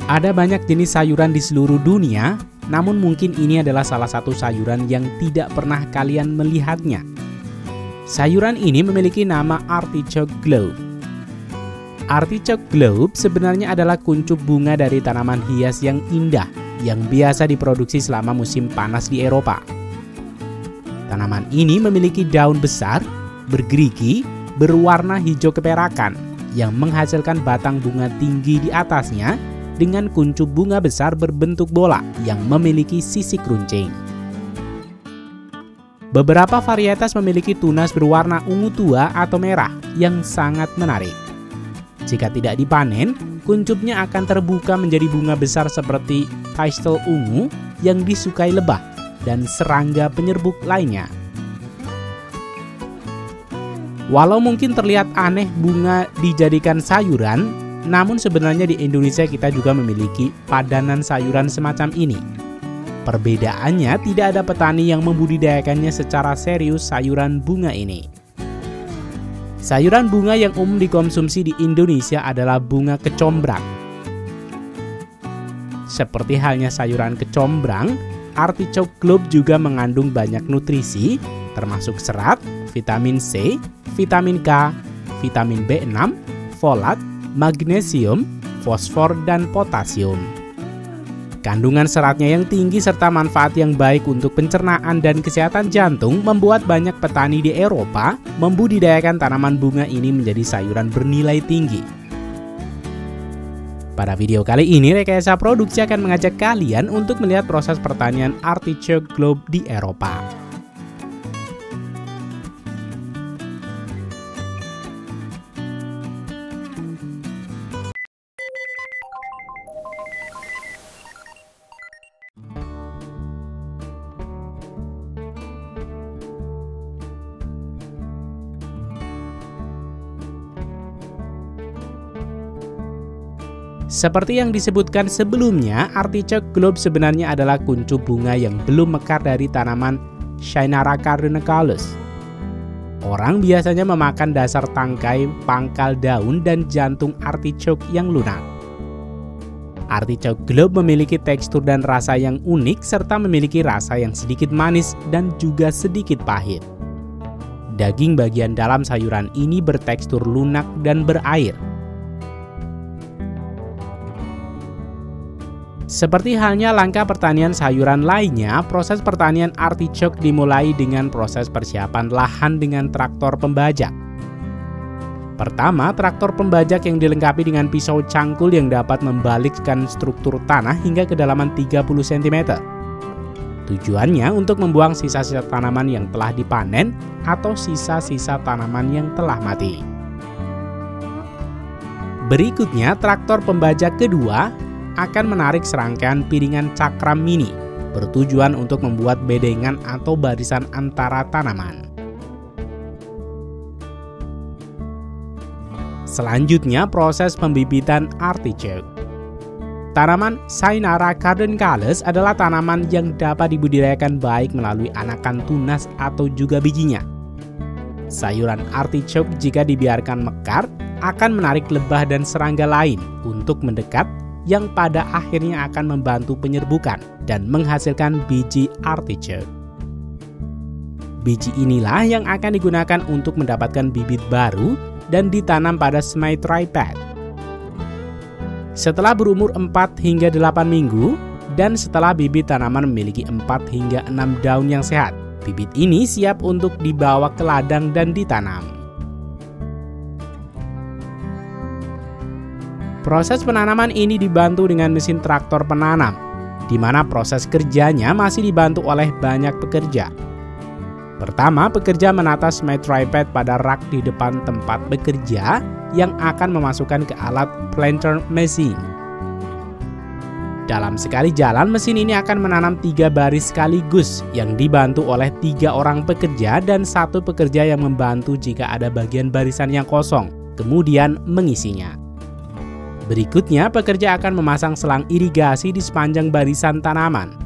Ada banyak jenis sayuran di seluruh dunia, namun mungkin ini adalah salah satu sayuran yang tidak pernah kalian melihatnya. Sayuran ini memiliki nama artichoke globe. Artichoke globe sebenarnya adalah kuncup bunga dari tanaman hias yang indah yang biasa diproduksi selama musim panas di Eropa. Tanaman ini memiliki daun besar, bergerigi, berwarna hijau keperakan yang menghasilkan batang bunga tinggi di atasnya dengan kuncup bunga besar berbentuk bola yang memiliki sisik runcing. Beberapa varietas memiliki tunas berwarna ungu tua atau merah yang sangat menarik. Jika tidak dipanen, kuncupnya akan terbuka menjadi bunga besar seperti pistil ungu yang disukai lebah dan serangga penyerbuk lainnya. Walau mungkin terlihat aneh bunga dijadikan sayuran, namun sebenarnya di Indonesia kita juga memiliki padanan sayuran semacam ini. Perbedaannya, tidak ada petani yang membudidayakannya secara serius sayuran bunga ini. Sayuran bunga yang umum dikonsumsi di Indonesia adalah bunga kecombrang. Seperti halnya sayuran kecombrang, artichoke globe juga mengandung banyak nutrisi, termasuk serat, vitamin C, vitamin K, vitamin B6, folat, magnesium, fosfor, dan potasium. Kandungan seratnya yang tinggi serta manfaat yang baik untuk pencernaan dan kesehatan jantung membuat banyak petani di Eropa membudidayakan tanaman bunga ini menjadi sayuran bernilai tinggi. Pada video kali ini, Rekayasa Produksi akan mengajak kalian untuk melihat proses pertanian artichoke globe di Eropa. Seperti yang disebutkan sebelumnya, artichoke globe sebenarnya adalah kuncup bunga yang belum mekar dari tanaman Cyanara cardinalis. Orang biasanya memakan dasar tangkai, pangkal daun, dan jantung artichoke yang lunak. Artichoke globe memiliki tekstur dan rasa yang unik serta memiliki rasa yang sedikit manis dan juga sedikit pahit. Daging bagian dalam sayuran ini bertekstur lunak dan berair. Seperti halnya langkah pertanian sayuran lainnya, proses pertanian artichoke dimulai dengan proses persiapan lahan dengan traktor pembajak. Pertama, traktor pembajak yang dilengkapi dengan pisau cangkul yang dapat membalikkan struktur tanah hingga kedalaman 30 cm. Tujuannya untuk membuang sisa-sisa tanaman yang telah dipanen atau sisa-sisa tanaman yang telah mati. Berikutnya, traktor pembajak kedua akan menarik serangkaian piringan cakram mini, bertujuan untuk membuat bedengan atau barisan antara tanaman. Selanjutnya, proses pembibitan artichoke. Tanaman Cyanara cardinalis adalah tanaman yang dapat dibudidayakan baik melalui anakan tunas atau juga bijinya. Sayuran artichoke jika dibiarkan mekar akan menarik lebah dan serangga lain untuk mendekat, yang pada akhirnya akan membantu penyerbukan dan menghasilkan biji artichoke. Biji inilah yang akan digunakan untuk mendapatkan bibit baru dan ditanam pada semai tripod. Setelah berumur 4 hingga 8 minggu dan setelah bibit tanaman memiliki 4 hingga 6 daun yang sehat, bibit ini siap untuk dibawa ke ladang dan ditanam. Proses penanaman ini dibantu dengan mesin traktor penanam, di mana proses kerjanya masih dibantu oleh banyak pekerja. Pertama, pekerja menata semai tripod pada rak di depan tempat bekerja yang akan memasukkan ke alat planter mesin. Dalam sekali jalan, mesin ini akan menanam 3 baris sekaligus yang dibantu oleh 3 orang pekerja dan 1 pekerja yang membantu jika ada bagian barisan yang kosong, kemudian mengisinya. Berikutnya, pekerja akan memasang selang irigasi di sepanjang barisan tanaman.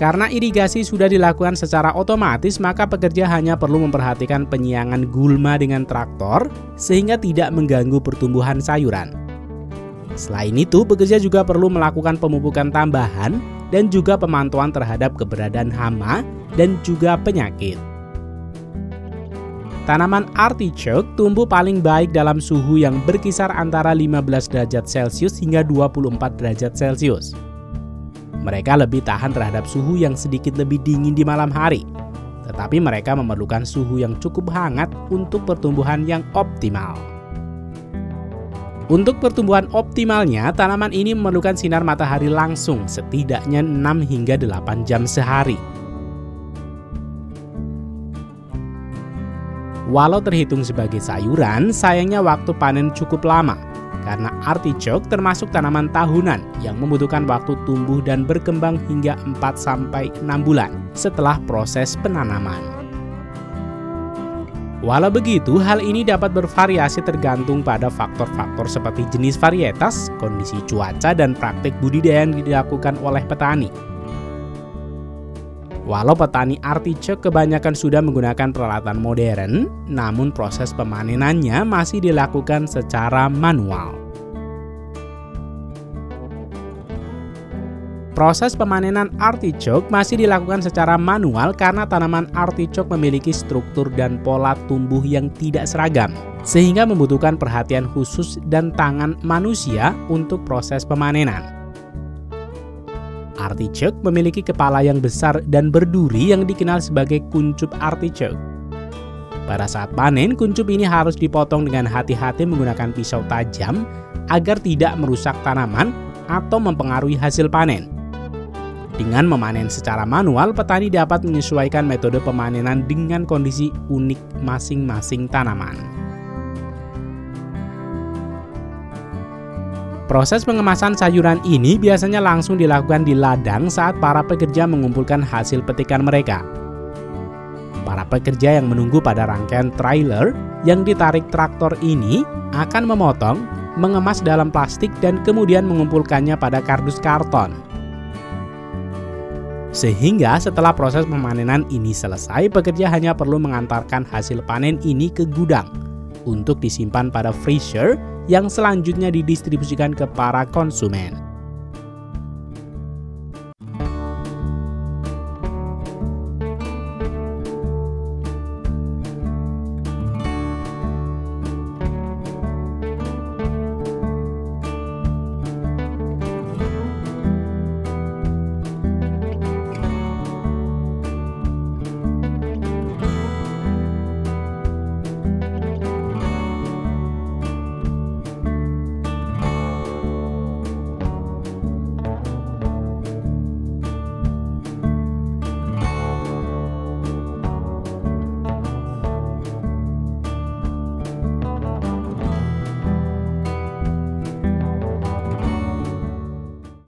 Karena irigasi sudah dilakukan secara otomatis, maka pekerja hanya perlu memperhatikan penyiangan gulma dengan traktor sehingga tidak mengganggu pertumbuhan sayuran. Selain itu, pekerja juga perlu melakukan pemupukan tambahan dan juga pemantauan terhadap keberadaan hama dan juga penyakit. Tanaman artichoke tumbuh paling baik dalam suhu yang berkisar antara 15 derajat Celcius hingga 24 derajat Celcius. Mereka lebih tahan terhadap suhu yang sedikit lebih dingin di malam hari, tetapi mereka memerlukan suhu yang cukup hangat untuk pertumbuhan yang optimal. Untuk pertumbuhan optimalnya, tanaman ini memerlukan sinar matahari langsung setidaknya 6 hingga 8 jam sehari. Walau terhitung sebagai sayuran, sayangnya waktu panen cukup lama. Karena artichoke termasuk tanaman tahunan yang membutuhkan waktu tumbuh dan berkembang hingga 4-6 bulan setelah proses penanaman. Walau begitu, hal ini dapat bervariasi tergantung pada faktor-faktor seperti jenis varietas, kondisi cuaca, dan praktik budidaya yang dilakukan oleh petani. Walau petani artichoke kebanyakan sudah menggunakan peralatan modern, namun proses pemanenannya masih dilakukan secara manual. Proses pemanenan artichoke masih dilakukan secara manual karena tanaman artichoke memiliki struktur dan pola tumbuh yang tidak seragam, sehingga membutuhkan perhatian khusus dan tangan manusia untuk proses pemanenan. Artichoke memiliki kepala yang besar dan berduri yang dikenal sebagai kuncup artichoke. Pada saat panen, kuncup ini harus dipotong dengan hati-hati menggunakan pisau tajam agar tidak merusak tanaman atau mempengaruhi hasil panen. Dengan memanen secara manual, petani dapat menyesuaikan metode pemanenan dengan kondisi unik masing-masing tanaman. Proses pengemasan sayuran ini biasanya langsung dilakukan di ladang saat para pekerja mengumpulkan hasil petikan mereka. Para pekerja yang menunggu pada rangkaian trailer yang ditarik traktor ini akan memotong, mengemas dalam plastik dan kemudian mengumpulkannya pada kardus karton. Sehingga setelah proses pemanenan ini selesai, pekerja hanya perlu mengantarkan hasil panen ini ke gudang untuk disimpan pada freezer yang selanjutnya didistribusikan ke para konsumen.